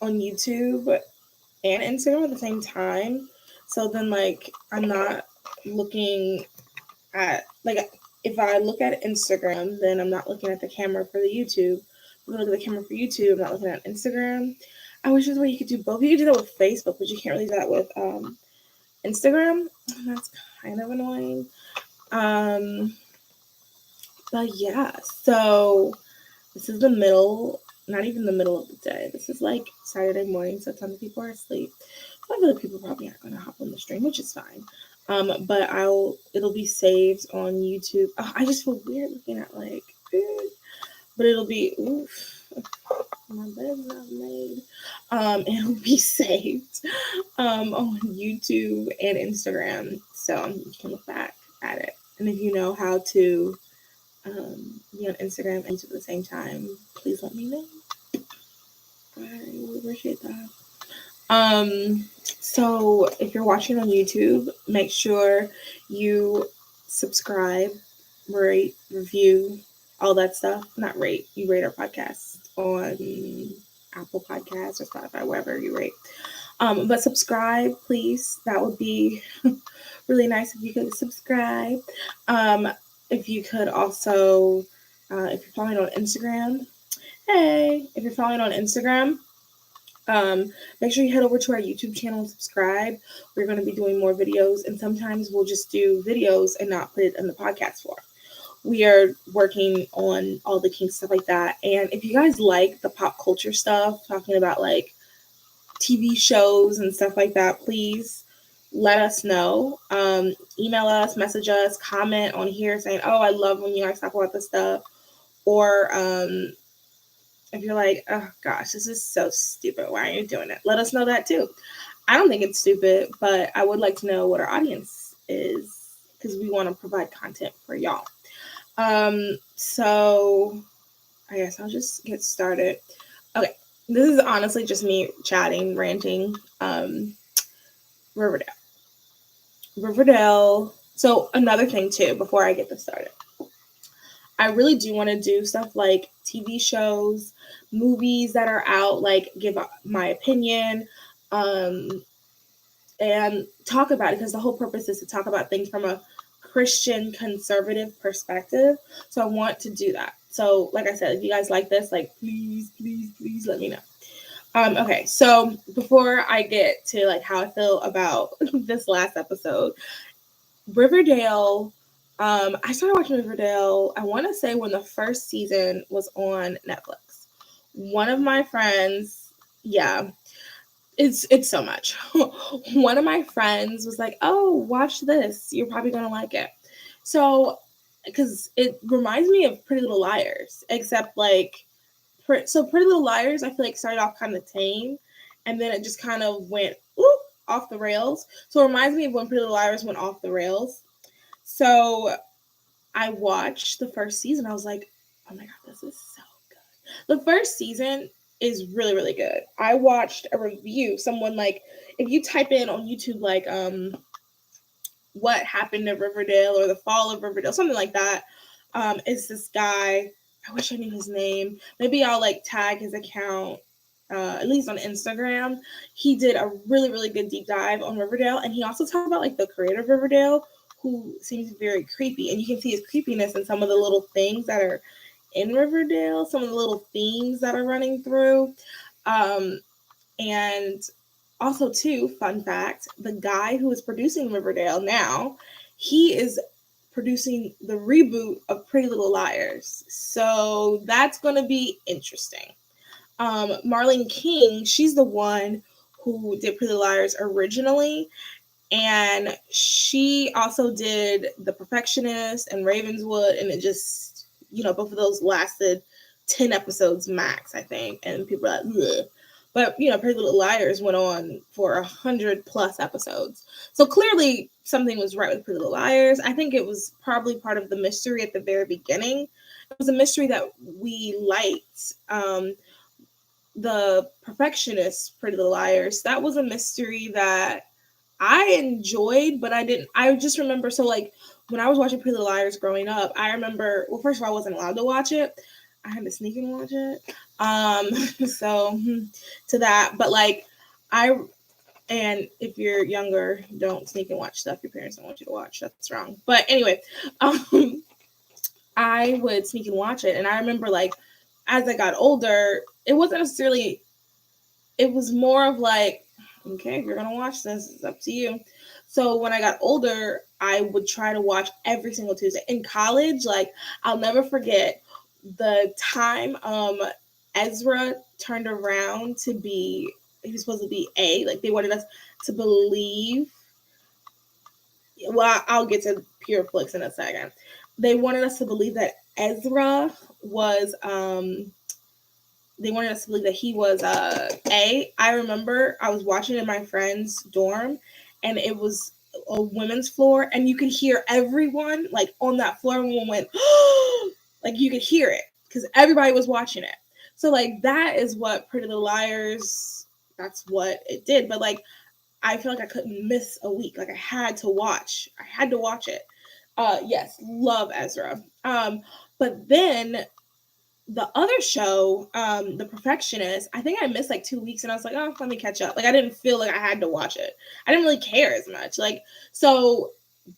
on YouTube and Instagram at the same time. So then, like, I'm not looking at, like, if I look at Instagram, then I'm not looking at the camera for the YouTube. If I look at the camera for YouTube, I'm not looking at Instagram. I wish there's a way you could do both. You could do that with Facebook, but you can't really do that with Instagram. And that's kind of annoying. Um, but yeah, so this is the middle, not even the middle of the day. This is like Saturday morning, so tons of people are asleep. So I feel like people probably aren't gonna hop on the stream, which is fine. But it'll be saved on YouTube. Oh, I just feel weird looking at like, but it'll be oof. My bed's not made. It'll be saved on YouTube and Instagram, so you can look back at it. And if you know how to be on Instagram and YouTube at the same time, please let me know. I would appreciate that. So if you're watching on YouTube, make sure you subscribe, rate, review, all that stuff. Not rate, you rate our podcast on Apple Podcasts or Spotify, wherever you rate. But subscribe, please. That would be really nice if you could subscribe. If you could also, if you're following on Instagram, if you're following on Instagram, make sure you head over to our YouTube channel and subscribe. We're going to be doing more videos, and sometimes we'll just do videos and not put it in the podcast form. We are working on all the kinks, stuff like that. And if you guys like the pop culture stuff, talking about like TV shows and stuff like that, please let us know. Email us, message us, comment on here saying, oh, I love when you guys talk about this stuff. Or if you're like, oh gosh, this is so stupid, why are you doing it? Let us know that too. I don't think it's stupid, but I would like to know what our audience is, because we want to provide content for y'all. So I guess I'll just get started. Okay, this is honestly just me chatting, ranting. Riverdale. So another thing too, before I get this started, I really do want to do stuff like TV shows, movies that are out, like give my opinion, and talk about it, because the whole purpose is to talk about things from a Christian conservative perspective. So I want to do that. So like I said, if you guys like this, like please let me know. Okay, so before I get to like how I feel about this last episode, Riverdale, I started watching Riverdale, I want to say when the first season was on Netflix. One of my friends, yeah, it's so much. One of my friends was like, oh, watch this. You're probably going to like it. So, because it reminds me of Pretty Little Liars, except like, so Pretty Little Liars, I feel like started off kind of tame, and then it just kind of went off the rails. So it reminds me of when Pretty Little Liars went off the rails. So I watched the first season. I was like, oh my God, this is so good. The first season is really, really good. I watched a review. Someone like, if you type in on YouTube, like, what happened to Riverdale or the fall of Riverdale, something like that. It's this guy. I wish I knew his name. Maybe I'll like tag his account, at least on Instagram. He did a really, really good deep dive on Riverdale. And he also talked about like the creator of Riverdale, who seems very creepy. And you can see his creepiness in some of the little things that are in Riverdale, some of the little themes that are running through. And also, too, fun fact, the guy who is producing Riverdale now, he is producing the reboot of Pretty Little Liars. So that's going to be interesting. Marlene King, she's the one who did Pretty Little Liars originally. And she also did The Perfectionist and Ravenswood. And it just, both of those lasted 10 episodes max, I think. And people are like, ugh. But, Pretty Little Liars went on for 100+ episodes. So clearly something was right with Pretty Little Liars. I think it was probably part of the mystery at the very beginning. It was a mystery that we liked. The Perfectionist, Pretty Little Liars, that was a mystery that I enjoyed, but I just remember, so like when I was watching Pretty Little Liars growing up, I remember, well, first of all, I wasn't allowed to watch it. I had to sneak and watch it. So to that, but like I and if you're younger, don't sneak and watch stuff your parents don't want you to watch. That's wrong. But anyway, um, I would sneak and watch it, and I remember like as I got older, it wasn't necessarily. It was more of like, okay, if you're gonna watch this, it's up to you. So when I got older, I would try to watch every single Tuesday. In college, like I'll never forget the time Ezra turned around to be he was supposed to be A. Like they wanted us to believe. Well, I'll get to Pure Flix in a second. They wanted us to believe that Ezra was they wanted us to believe that he was A. I remember I was watching in my friend's dorm, and it was a women's floor, and you could hear everyone like on that floor. Everyone went like you could hear it because everybody was watching it. So like that is what Pretty Little Liars. That's what it did. But like I feel like I couldn't miss a week. Like I had to watch. I had to watch it. Yes, love Ezra. But then the other show, The Perfectionist, I think I missed like 2 weeks and I was like, oh, let me catch up. Like I didn't feel like I had to watch it. I didn't really care as much. Like, so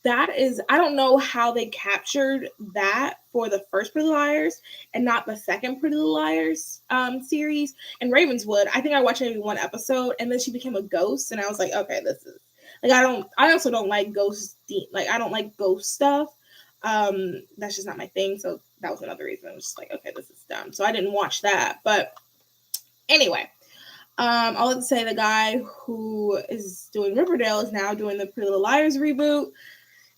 that is, I don't know how they captured that for the first Pretty Little Liars and not the second Pretty Little Liars series. And Ravenswood, I think I watched maybe one episode and then she became a ghost. And I was like, okay, this is, like, I also don't like ghost, like, I don't like ghost stuff. That's just not my thing. So that was another reason. I was just like, okay, this is dumb. So I didn't watch that. But anyway, I'll let say the guy who is doing Riverdale is now doing the Pretty Little Liars reboot.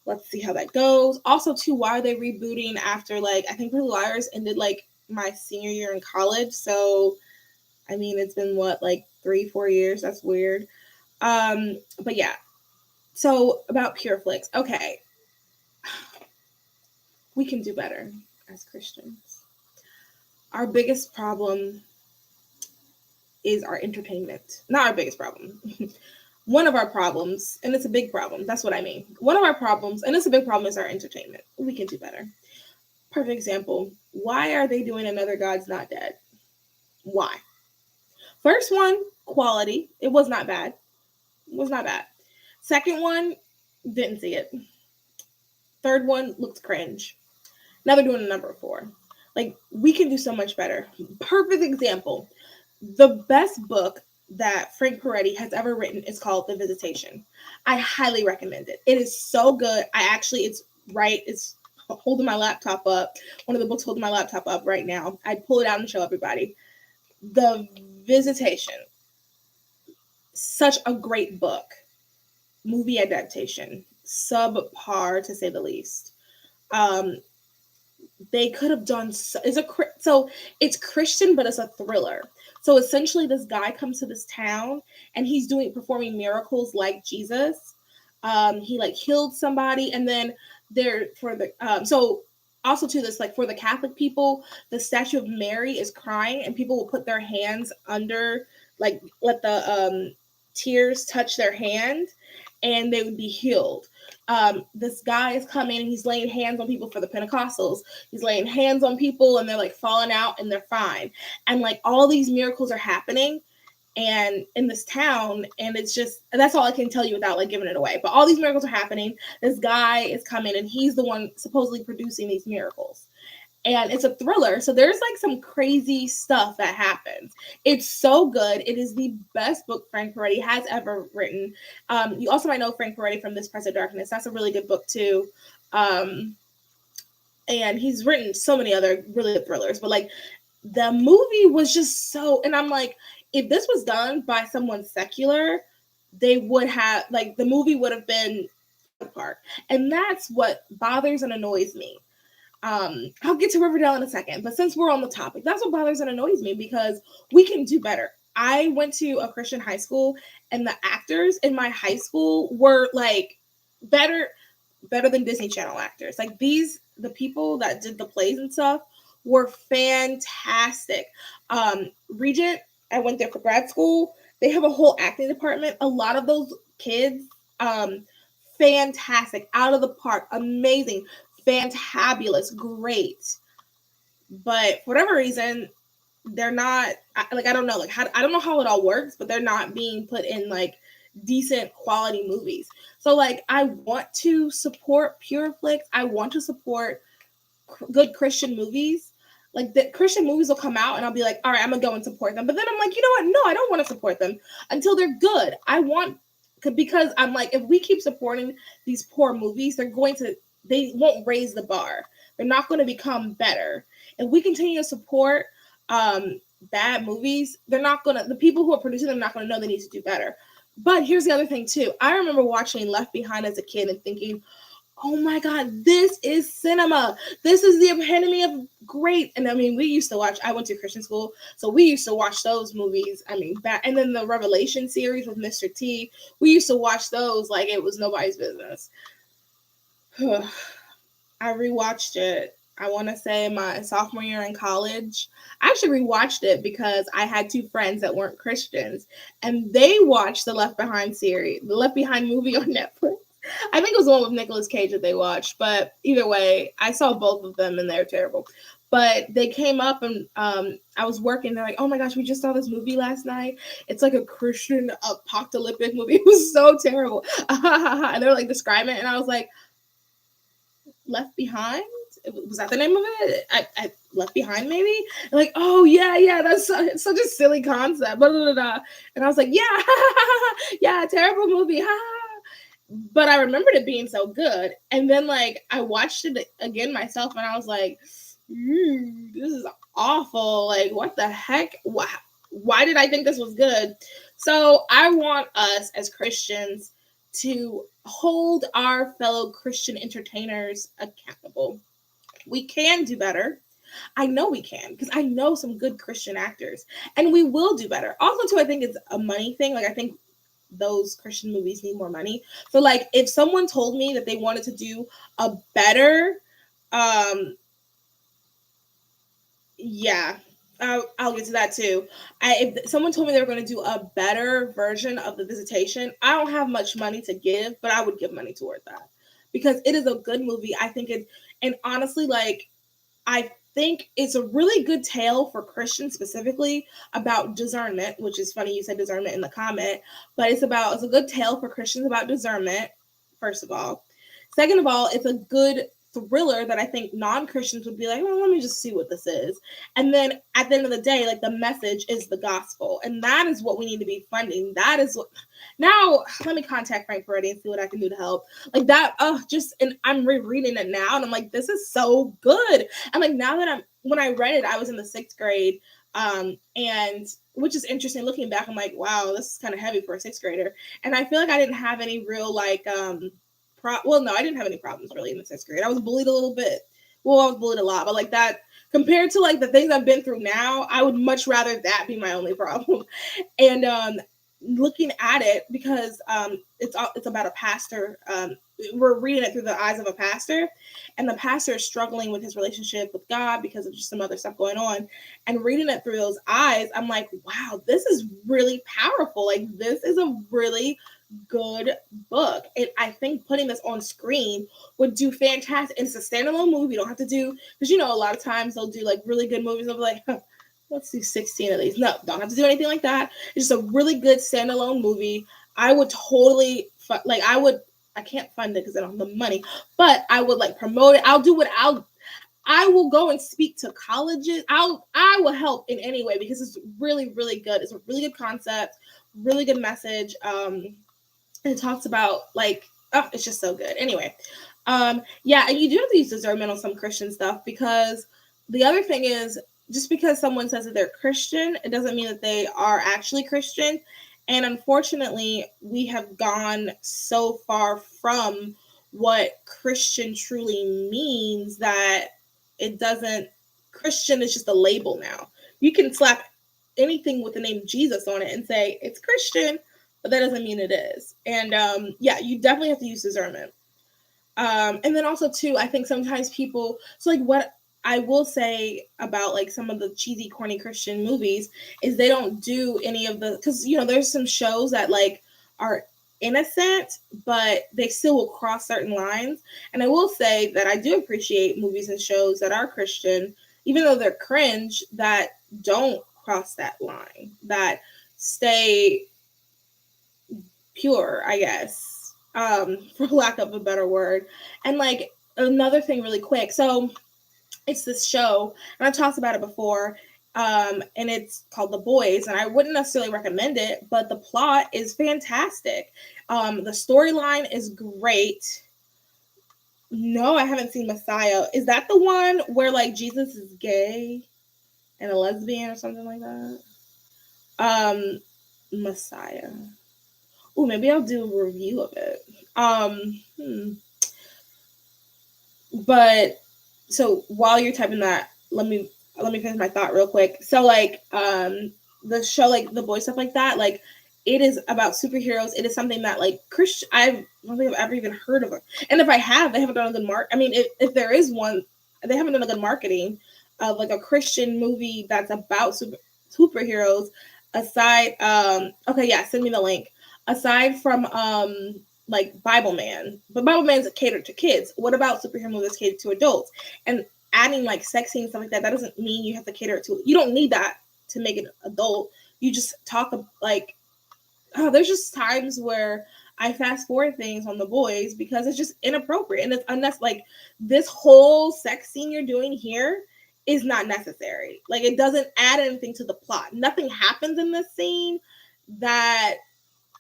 Let's see how that goes. Also, too, why are they rebooting after like I think Pretty Little Liars ended like my senior year in college? So I mean, it's been what like 3-4 years. That's weird. But yeah. So about Pure Flix. Okay, we can do better as Christians. Our biggest problem is our entertainment. Not our biggest problem. One of our problems, and it's a big problem. That's what I mean. One of our problems, and it's a big problem, is our entertainment. We can do better. Perfect example. Why are they doing another God's Not Dead? Why? First one, quality. It was not bad. It was not bad. Second one, didn't see it. Third one looked cringe. Now they're doing a number 4. Like, we can do so much better. Perfect example. The best book that Frank Peretti has ever written is called The Visitation. I highly recommend it. It is so good. It's holding my laptop up. One of the books holding my laptop up right now. I'd pull it out and show everybody. The Visitation. Such a great book. Movie adaptation. Subpar, to say the least. They could have done so it's Christian, but it's a thriller. So essentially this guy comes to this town and he's performing miracles like Jesus. He like healed somebody, and then there for the so also to this, like for the Catholic people, the statue of Mary is crying and people will put their hands under, like let the tears touch their hand and they would be healed. This guy is coming and he's laying hands on people for the Pentecostals. He's laying hands on people and they're like falling out and they're fine. And like all these miracles are happening and in this town, and it's just, and that's all I can tell you without like giving it away. But all these miracles are happening. This guy is coming and he's the one supposedly producing these miracles. And it's a thriller, so there's like some crazy stuff that happens. It's so good. It is the best book Frank Peretti has ever written. You also might know Frank Peretti from This Price of Darkness. That's a really good book too. And he's written so many other really good thrillers, but like the movie was just so, and I'm like, if this was done by someone secular, they would have, like, the movie would have been apart. And that's what bothers and annoys me. I'll get to Riverdale in a second, but since we're on the topic, that's what bothers and annoys me because we can do better. I went to a Christian high school, and the actors in my high school were like better than Disney Channel actors. Like the people that did the plays and stuff were fantastic. Regent, I went there for grad school. They have a whole acting department. A lot of those kids, fantastic, out of the park, amazing, fantabulous, great. but for whatever reason, they're not, like, I don't know, like, how, I don't know how it all works, but they're not being put in like decent quality movies. So like, I want to support pure flicks. I want to support good Christian movies. Like, the Christian movies will come out and I'll be like, all right, I'm gonna go and support them. But then I'm like, you know what? No, I don't want to support them until they're good. I want, because I'm like, if we keep supporting these poor movies, they won't raise the bar. They're not going to become better. If we continue to support bad movies, the people who are producing them are not going to know they need to do better. But here's the other thing too. I remember watching Left Behind as a kid and thinking, oh my God, this is cinema. This is the epitome of great. And I mean, I went to Christian school, so we used to watch those movies. I mean, and then the Revelation series with Mr. T, we used to watch those like it was nobody's business. I rewatched it, I want to say my sophomore year in college. I actually rewatched it because I had two friends that weren't Christians and they watched the Left Behind series, the Left Behind movie on Netflix. I think it was the one with Nicolas Cage that they watched, but either way, I saw both of them and they're terrible. But they came up and I was working. They're like, "Oh my gosh, we just saw this movie last night. It's like a Christian apocalyptic movie. It was so terrible." And they're like describing it, and I was like, "Left Behind? Was that the name of it? I Left Behind, maybe?" And like, "Oh yeah, that's such a silly concept." Blah, blah, blah, blah. And I was like, "Yeah, yeah, terrible movie." But I remembered it being so good. And then like I watched it again myself and I was like, this is awful. Like, what the heck? Why did I think this was good? So I want us as Christians to hold our fellow Christian entertainers accountable. We can do better. I know we can because I know some good Christian actors and we will do better. Also, too, I think it's a money thing. Like, I think those Christian movies need more money. So like if someone told me that they wanted to do a better yeah, I'll get to that too. If someone told me they were going to do a better version of The Visitation, I don't have much money to give, but I would give money toward that because it is a good movie. I think it, and honestly, like, I think it's a really good tale for Christians specifically about discernment, which is funny you said discernment in the comment, but it's a good tale for Christians about discernment, first of all. Second of all, it's a good thriller that I think non-Christians would be like, well, let me just see what this is. And then at the end of the day, like, the message is the gospel. And that is what we need to be funding. That is what, now let me contact Frank Peretti and see what I can do to help. Like that, and I'm rereading it now and I'm like, this is so good. And like now that when I read it, I was in the 6th grade. And which is interesting looking back, I'm like, wow, this is kind of heavy for a 6th grader. And I feel like I didn't have any real like, no, I didn't have any problems really in the 6th grade. I was bullied a little bit. Well, I was bullied a lot, but like that compared to like the things I've been through now, I would much rather that be my only problem. And looking at it because it's about a pastor. We're reading it through the eyes of a pastor, and the pastor is struggling with his relationship with God because of just some other stuff going on. And reading it through those eyes, I'm like, wow, this is really powerful. Like, this is a really good book. And I think putting this on screen would do fantastic. It's a standalone movie. You don't have to do, because a lot of times they'll do like really good movies. They'll be like, let's do 16 of these. No, don't have to do anything like that. It's just a really good standalone movie. I would totally I can't fund it because I don't have the money, but I would like promote it. I will go and speak to colleges. I will help in any way because it's really, really good. It's a really good concept, really good message. And it talks about like, it's just so good. Anyway, yeah, and you do have to use discernment on some Christian stuff because the other thing is, just because someone says that they're Christian, it doesn't mean that they are actually Christian. And unfortunately, we have gone so far from what Christian truly means that Christian is just a label now. You can slap anything with the name Jesus on it and say it's Christian, but that doesn't mean it is. And yeah, you definitely have to use discernment. And then also too, I think sometimes people, so like what I will say about like some of the cheesy, corny Christian movies is they don't do any of the, because there's some shows that like are innocent, but they still will cross certain lines. And I will say that I do appreciate movies and shows that are Christian even though they're cringe, that don't cross that line, that stay pure, I guess, for lack of a better word. And like another thing really quick. So it's this show, and I've talked about it before, and it's called The Boys, and I wouldn't necessarily recommend it, but the plot is fantastic. The storyline is great. No, I haven't seen Messiah. Is that the one where like Jesus is gay and a lesbian or something like that? Messiah. Oh, maybe I'll do a review of it. But so while you're typing that, let me finish my thought real quick. So like the show, like The Boys, stuff like that, like it is about superheroes. It is something that like Christian, I don't think I've ever even heard of it. And if I have, they haven't done a good I mean, if there is one, they haven't done a good marketing of like a Christian movie that's about superheroes aside. Okay, yeah, send me the link. Aside from like Bible Man, but Bible Man's catered to kids. What about superhero movies catered to adults? And adding like sex scenes, stuff like that, that doesn't mean you have to cater it to. You don't need that to make it adult. You just talk like, oh, there's just times where I fast forward things on The Boys because it's just inappropriate, and it's like this whole sex scene you're doing here is not necessary. Like it doesn't add anything to the plot. Nothing happens in this scene that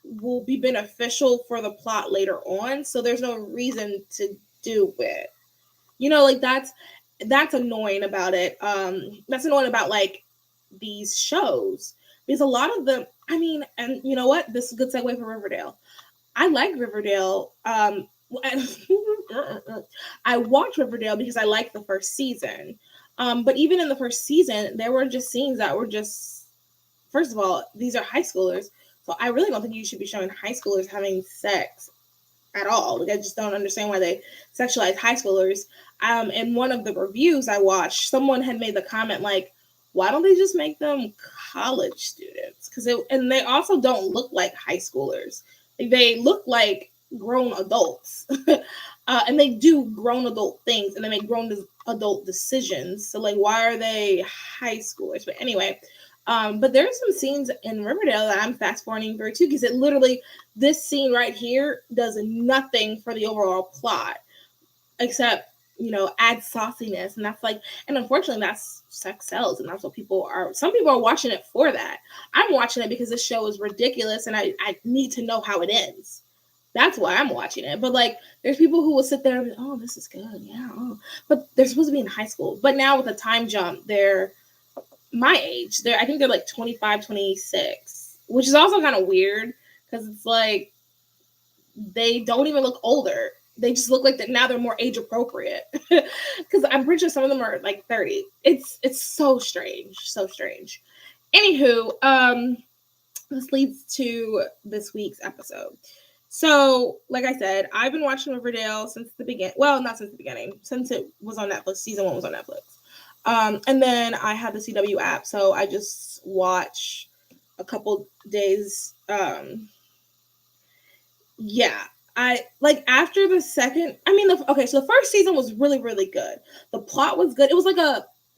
will be beneficial for the plot later on, so there's no reason to do it. You know, like that's annoying about it. That's annoying about like these shows, because a lot of them, I mean, and you know what, this is a good segue for Riverdale. I like Riverdale. I watched Riverdale because I liked the first season, but even in the first season there were just scenes that were just, first of all, these are high schoolers. So I really don't think you should be showing high schoolers having sex at all. Like I just don't understand why they sexualize high schoolers. In one of the reviews I watched, someone had made the comment like, why don't they just make them college students? And they also don't look like high schoolers. Like, they look like grown adults. And they do grown adult things, and they make grown adult decisions. So like, why are they high schoolers? But anyway, but there's some scenes in Riverdale that I'm fast forwarding through too, because it literally, this scene right here does nothing for the overall plot except, you know, add sauciness. And that's like, and unfortunately that's sex sells, and that's what some people are watching it for that. I'm watching it because this show is ridiculous and I need to know how it ends. That's why I'm watching it. But like, there's people who will sit there and be, oh, this is good, yeah, oh. But they're supposed to be in high school. But now with a time jump, they're my age. I think they're like 25, 26, which is also kind of weird because it's like they don't even look older. They just look like that now. They're more age appropriate because I'm pretty sure some of them are like 30. It's so strange, so strange. Anywho, this leads to this week's episode. So, like I said, I've been watching Riverdale since the beginning. Well, not since the beginning, since it was on Netflix. Season 1 was on Netflix. And then I have the CW app, so I just watch a couple days. Yeah, I like after the second. I mean, so the first season was really, really good. The plot was good. It was like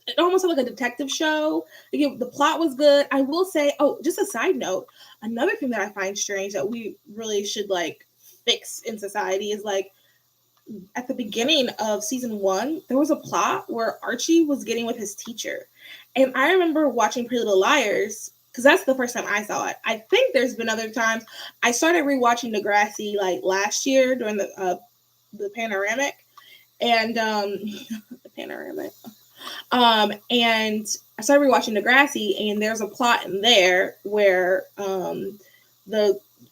it almost like a detective show. Like the plot was good. I will say, oh, just a side note, another thing that I find strange that we really should like fix in society is like, at the beginning of season 1, there was a plot where Archie was getting with his teacher. And I remember watching Pretty Little Liars, because that's the first time I saw it. I think there's been other times. I started rewatching Degrassi like last year during the panoramic. And the panoramic. And I started rewatching Degrassi, and there's a plot in there where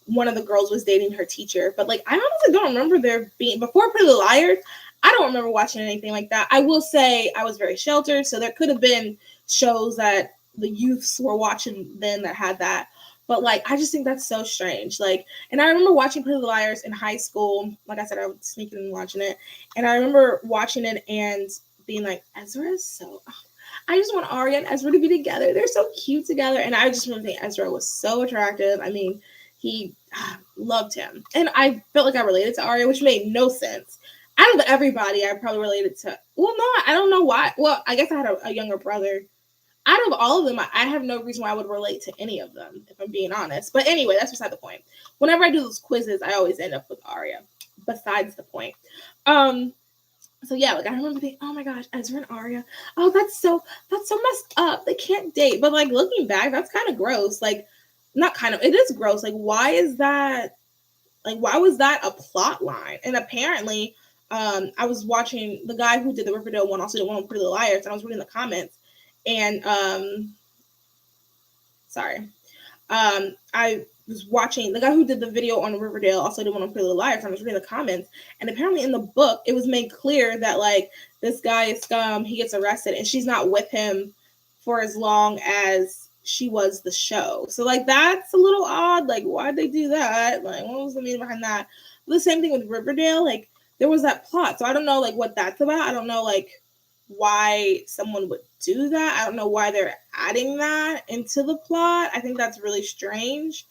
one of the girls was dating her teacher. But like, I honestly don't remember there being, before Pretty Little Liars, I don't remember watching anything like that. I will say I was very sheltered, so there could have been shows that the youths were watching then that had that. But like, I just think that's so strange. Like, and I remember watching Pretty Little Liars in high school. Like I said, I was sneaking and watching it. And I remember watching it and being like, Ezra is so, I just want Arya and Ezra to be together. They're so cute together. And I just want to think Ezra was so attractive. I mean, he loved him. And I felt like I related to Arya, which made no sense. Out of everybody, I probably related to. Well, no, I don't know why. Well, I guess I had a younger brother. Out of all of them, I have no reason why I would relate to any of them, if I'm being honest. But anyway, that's beside the point. Whenever I do those quizzes, I always end up with Arya. Besides the point. So yeah, like I remember thinking, oh my gosh, Ezra and Arya. Oh, that's so messed up. They can't date. But like looking back, that's kind of gross. Like, not kind of, it is gross. Like, why is that? Like, why was that a plot line? And apparently, I was watching the guy who did the Riverdale one, also did one with Pretty Little Liars, and I was reading the comments, and sorry, I was watching the guy who did the video on Riverdale, also did one on Pretty Little Liars, and I was reading the comments, and apparently in the book, it was made clear that like this guy is scum, he gets arrested, and she's not with him for as long as she was the show. So like that's a little odd. Like, why'd they do that? Like, what was the meaning behind that? But the same thing with Riverdale. Like, there was that plot, so I don't know like what that's about. I don't know like why someone would do that. I don't know why they're adding that into the plot. I think that's really strange.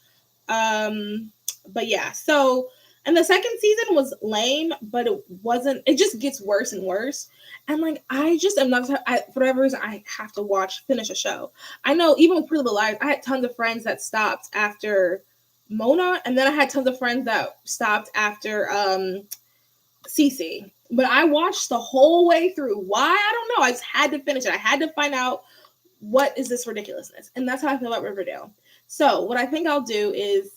But yeah, so and the second season was lame, but it wasn't. It just gets worse and worse. And like I just am not for whatever reason I have to finish a show. I know even with Pretty Little Liars, I had tons of friends that stopped after Mona, and then I had tons of friends that stopped after Cece. But I watched the whole way through. Why? I don't know. I just had to finish it. I had to find out what is this ridiculousness. And that's how I feel about Riverdale. So what I think I'll do is,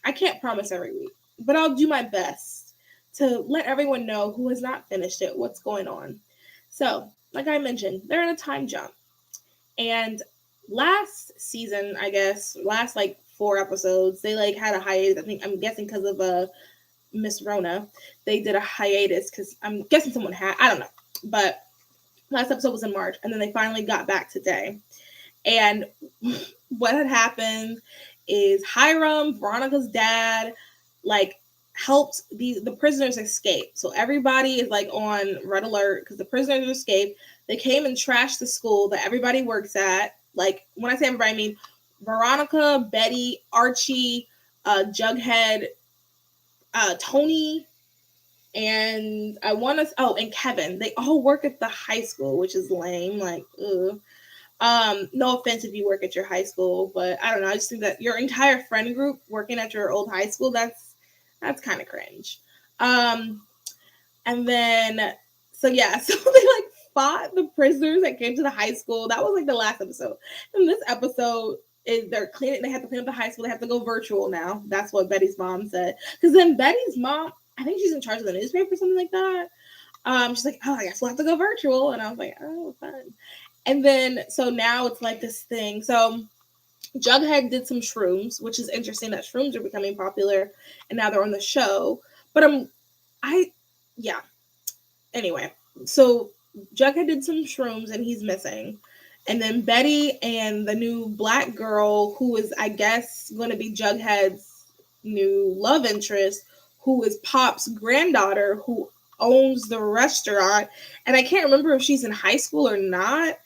I can't promise every week, but I'll do my best to let everyone know who has not finished it what's going on. So, like I mentioned, they're in a time jump. And last season, I guess, last like 4 episodes, they like had a hiatus. I'm guessing because of Miss Rona. They did a hiatus because I'm guessing someone had, I don't know. But last episode was in March, and then they finally got back today. And what had happened is Hiram, Veronica's dad, like helped the prisoners escape. So everybody is like on red alert because the prisoners escaped. They came and trashed the school that everybody works at. Like when I say everybody, I mean Veronica, Betty, Archie, Jughead, Tony, and and Kevin. They all work at the high school, which is lame. Like, ugh. No offense if you work at your high school, but I don't know. I just think that your entire friend group working at your old high school, that's kind of cringe. And then, so yeah, so they like fought the prisoners that came to the high school. That was like the last episode. And this episode is they have to clean up the high school. They have to go virtual now. That's what Betty's mom said. Because then Betty's mom, I think she's in charge of the newspaper or something like that. She's like, oh, I guess we'll have to go virtual. And I was like, oh, fun. And then, so now it's like this thing. So Jughead did some shrooms, which is interesting that shrooms are becoming popular and now they're on the show. But yeah. Anyway, so Jughead did some shrooms and he's missing. And then Betty and the new black girl, who is, I guess, going to be Jughead's new love interest, who is Pop's granddaughter, who owns the restaurant. And I can't remember if she's in high school or not.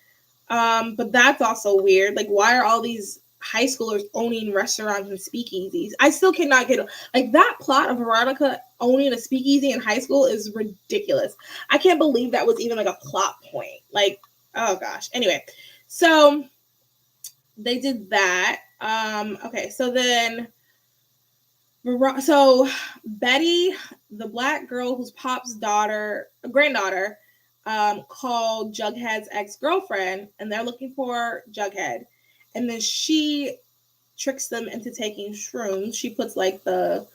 But that's also weird. Like, why are all these high schoolers owning restaurants and speakeasies? I still cannot get like that plot of Veronica owning a speakeasy in high school is ridiculous. I can't believe that was even like a plot point. Like, oh gosh. Anyway, so they did that. Okay, so then Betty, the black girl who's Pop's granddaughter, called Jughead's ex-girlfriend, and they're looking for Jughead. And then she tricks them into taking shrooms. She puts like I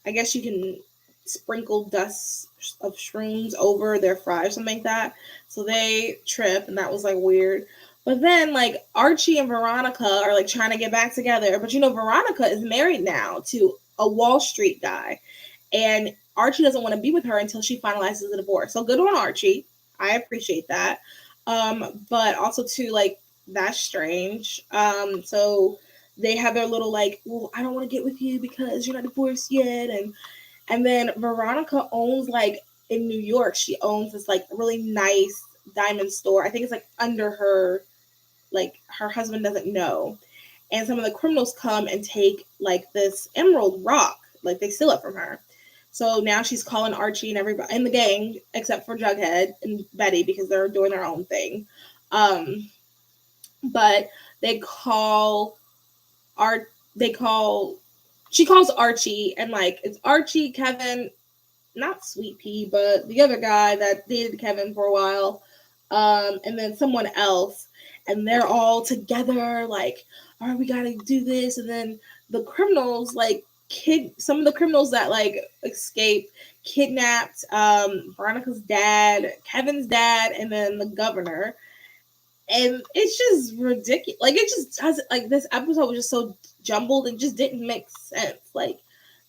guess you can sprinkle dust of shrooms over their fry or something like that. So they trip, and that was like weird. But then like Archie and Veronica are like trying to get back together. But Veronica is married now to a Wall Street guy. And Archie doesn't want to be with her until she finalizes the divorce. So good on Archie. I appreciate that. But also too, like, that's strange. So they have their little like, well, I don't want to get with you because you're not divorced yet. And then Veronica owns like in New York, she owns this like really nice diamond store. I think it's like under her, like her husband doesn't know. And some of the criminals come and take like this emerald rock, like they steal it from her. So now she's calling Archie and everybody in the gang, except for Jughead and Betty, because they're doing their own thing. But they call Art. They call. She calls Archie, and like it's Archie, Kevin, not Sweet Pea, but the other guy that dated Kevin for a while, and then someone else, and they're all together, like, all right, we gotta do this, and then the criminals, like, some of the criminals that like escaped, kidnapped Veronica's dad, Kevin's dad, and then the governor, and it's just ridiculous. Like, it just doesn't, like, this episode was just so jumbled, it just didn't make sense. Like,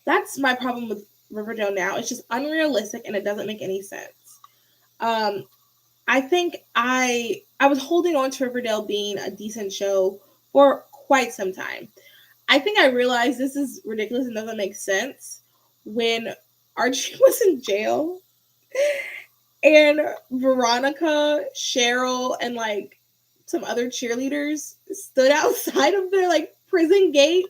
that's my problem with Riverdale now. It's just unrealistic and it doesn't make any sense. I think I was holding on to Riverdale being a decent show for quite some time. I think I realized this is ridiculous and doesn't make sense when Archie was in jail and Veronica, Cheryl, and like some other cheerleaders stood outside of their like prison gate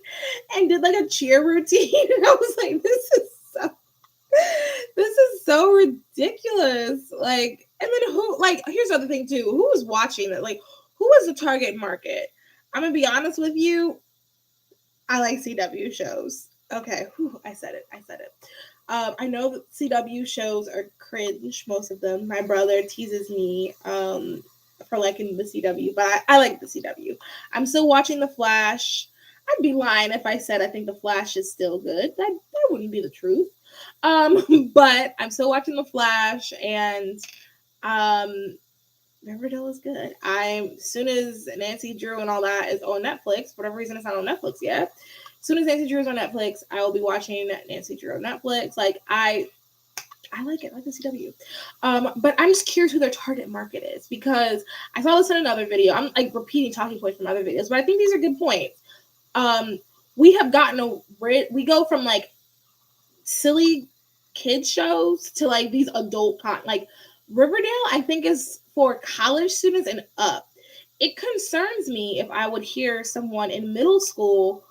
and did like a cheer routine. And I was like, this is so ridiculous. Like, and then who, like, here's the other thing too. Who was watching it? Like, who was the target market? I'm gonna be honest with you. I like CW shows. Okay, whew, I said it. I know that CW shows are cringe, most of them. My brother teases me for liking the CW, but I like the CW. I'm still watching The Flash. I'd be lying if I said I think The Flash is still good. That wouldn't be the truth. But I'm still watching The Flash, and Riverdale is good. As soon as Nancy Drew and all that is on Netflix, for whatever reason it's not on Netflix yet. As soon as Nancy Drew is on Netflix, I will be watching Nancy Drew on Netflix. Like, I like it. I like the CW. But I'm just curious who their target market is, because I saw this in another video. I'm like repeating talking points from other videos, but I think these are good points. We have gotten we go from like silly kid shows to like these adult like Riverdale, I think, is for college students and up. It concerns me if I would hear someone in middle school,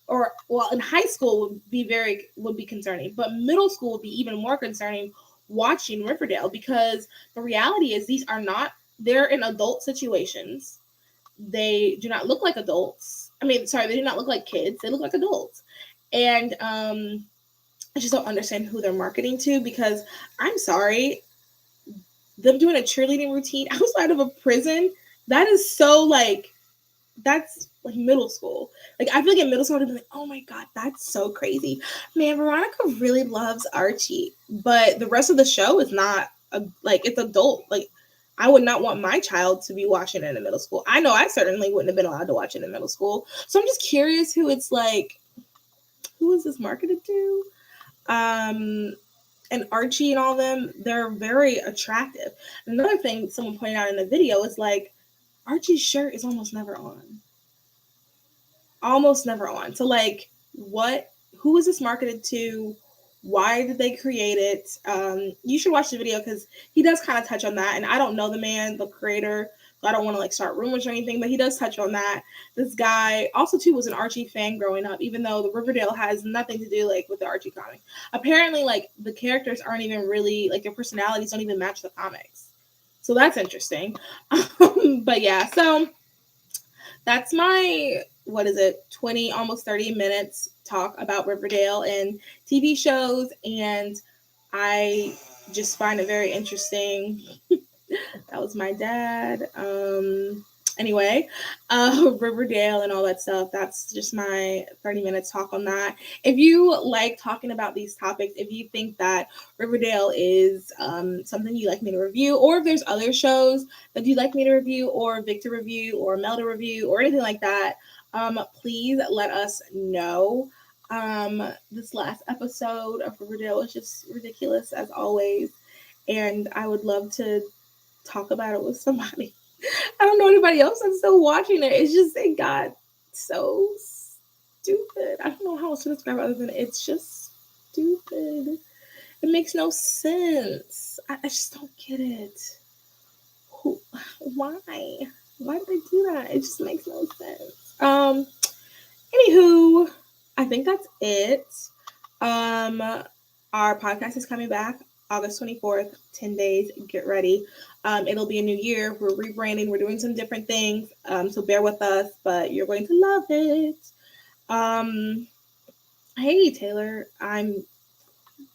or well, in high school would be concerning, but middle school would be even more concerning watching Riverdale, because the reality is they're in adult situations. They do not look like adults. They do not look like kids. They look like adults. And I just don't understand who they're marketing to, because I'm sorry, them doing a cheerleading routine outside of a prison, that is so like, that's like middle school. Like, I feel like in middle school I'd be like, oh my god, that's so crazy. Man, Veronica really loves Archie, but the rest of the show is not it's adult. Like, I would not want my child to be watching it in middle school. I know I certainly wouldn't have been allowed to watch it in middle school. So I'm just curious who it's like, who is this marketed to? And Archie and all them, they're very attractive. Another thing someone pointed out in the video is like, Archie's shirt is almost never on. Almost never on. So like, who is this marketed to? Why did they create it? You should watch the video, because he does kind of touch on that. And I don't know the man, the creator, so I don't want to like start rumors or anything, but he does touch on that. This guy also too was an Archie fan growing up, even though the Riverdale has nothing to do like with the Archie comic. Apparently, like, the characters aren't even really, like, their personalities don't even match the comics. So that's interesting. But yeah, so that's my, 20, almost 30 minutes talk about Riverdale and TV shows. And I just find it very interesting. That was my dad. Anyway, Riverdale and all that stuff. That's just my 30 minutes talk on that. If you like talking about these topics, if you think that Riverdale is something you'd like me to review, or if there's other shows that you'd like me to review, or Victor review, or Melda review, or anything like that, please let us know. This last episode of Riverdale was just ridiculous as always, and I would love to talk about it with somebody. I don't know anybody else that's still watching it. It's just, it got so stupid. I don't know how else to describe it other than it's just stupid. It makes no sense. I just don't get it. Why? Why did they do that? It just makes no sense. Anywho, I think that's it. our podcast is coming back August 24th, 10 days. Get ready. It'll be a new year. We're rebranding. We're doing some different things. So bear with us, but you're going to love it. Hey, Taylor. I'm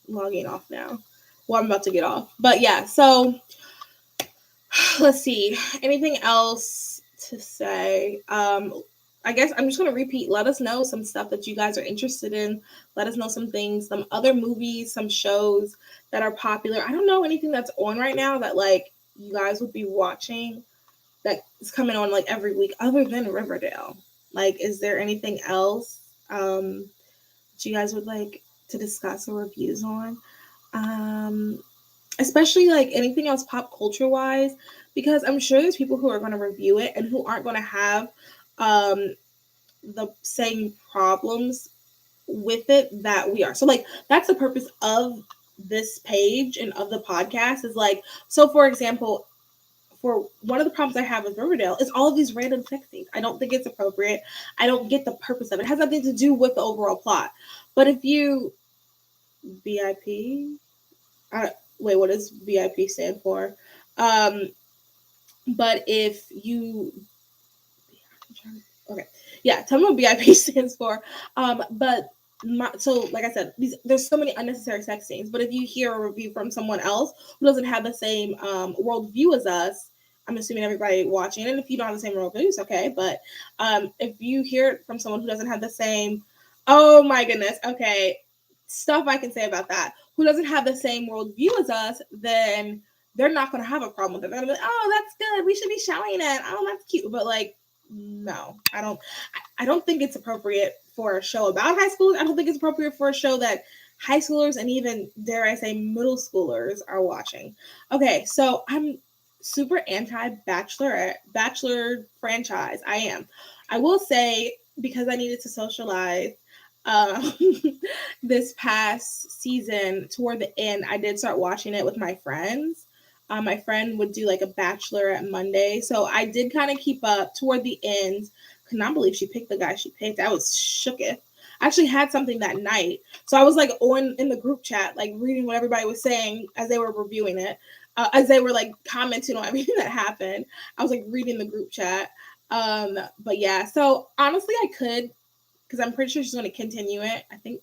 logging off now. Well, I'm about to get off. But yeah, so let's see. Anything else to say? I guess I'm just going to repeat. Let us know some stuff that you guys are interested in. Let us know some things, some other movies, some shows that are popular. I don't know anything that's on right now that like you guys would be watching that is coming on like every week other than Riverdale. Like, is there anything else that you guys would like to discuss or reviews on? Especially like anything else pop culture wise, because I'm sure there's people who are going to review it and who aren't going to have the same problems with it that we are. So like that's the purpose of this page and of the podcast is like, so for example, for one of the problems I have with Riverdale is all of these random sex scenes. I don't think it's appropriate. I don't get the purpose of it. It has nothing to do with the overall plot. But if you VIP, wait, what does VIP stand for? But if you, okay, yeah, tell me what VIP stands for. So like I said, there's so many unnecessary sex scenes. But if you hear a review from someone else who doesn't have the same worldview as us, I'm assuming everybody watching, and if you don't have the same worldview, it's okay. But if you hear it from someone who doesn't have the same, oh my goodness, okay, stuff I can say about that, who doesn't have the same worldview as us, then they're not going to have a problem with it. They're going to be like, oh, that's good. We should be showing it. Oh, that's cute. But like, no, I don't think it's appropriate for a show about high schoolers. I don't think it's appropriate for a show that high schoolers and even, dare I say, middle schoolers are watching. Okay, so I'm super anti-Bachelor franchise. I am. I will say, because I needed to socialize um, this past season, toward the end, I did start watching it with my friends. My friend would do like a Bachelor at Monday. So I did kind of keep up toward the end. Could not believe she picked the guy she picked. I was shooketh. I actually had something that night. So I was like in the group chat, like reading what everybody was saying as they were reviewing it, as they were like commenting on everything that happened. I was like reading the group chat. But yeah, so honestly, I could, because I'm pretty sure she's going to continue it. I think,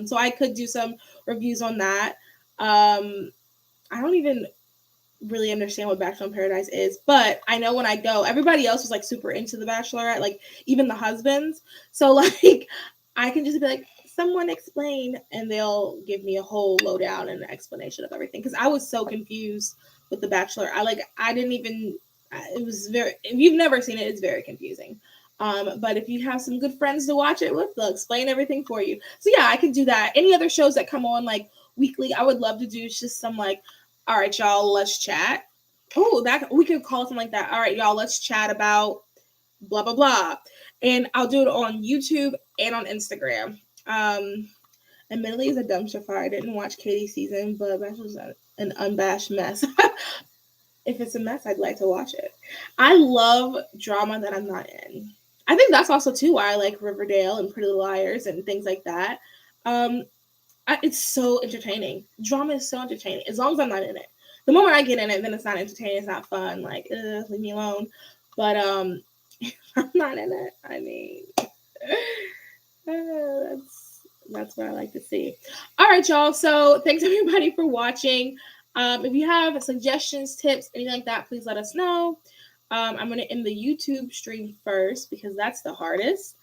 so I could do some reviews on that. I don't even really understand what Bachelor in Paradise is, but I know when I go, everybody else was like super into the Bachelorette, like even the husbands. So like I can just be like, someone explain, and they'll give me a whole lowdown and an explanation of everything. Because I was so confused with the Bachelor. I didn't even. It was very. If you've never seen it, it's very confusing. But if you have some good friends to watch it with, they'll explain everything for you. So yeah, I can do that. Any other shows that come on like weekly, I would love to do just some like, all right, y'all, let's chat. Oh, that we could call it something like that. All right, y'all, let's chat about blah blah blah, and I'll do it on YouTube and on Instagram. Admittedly, it's a dumpster fire. I didn't watch Katie's season, but that was an unabashed mess. If it's a mess, I'd like to watch it. I love drama that I'm not in. I think that's also too why I like Riverdale and Pretty Little Liars and things like that. It's so entertaining. Drama is so entertaining as long as I'm not in it. The moment I get in it, then it's not entertaining. It's not fun. Like, leave me alone. But if I'm not in it, I mean, that's what I like to see. All right, y'all. So thanks everybody for watching. If you have suggestions, tips, anything like that, please let us know. I'm gonna end the YouTube stream first because that's the hardest.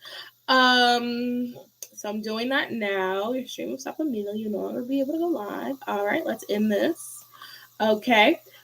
So I'm doing that now. Your stream will stop immediately. You'll no longer be able to go live. All right, let's end this. Okay.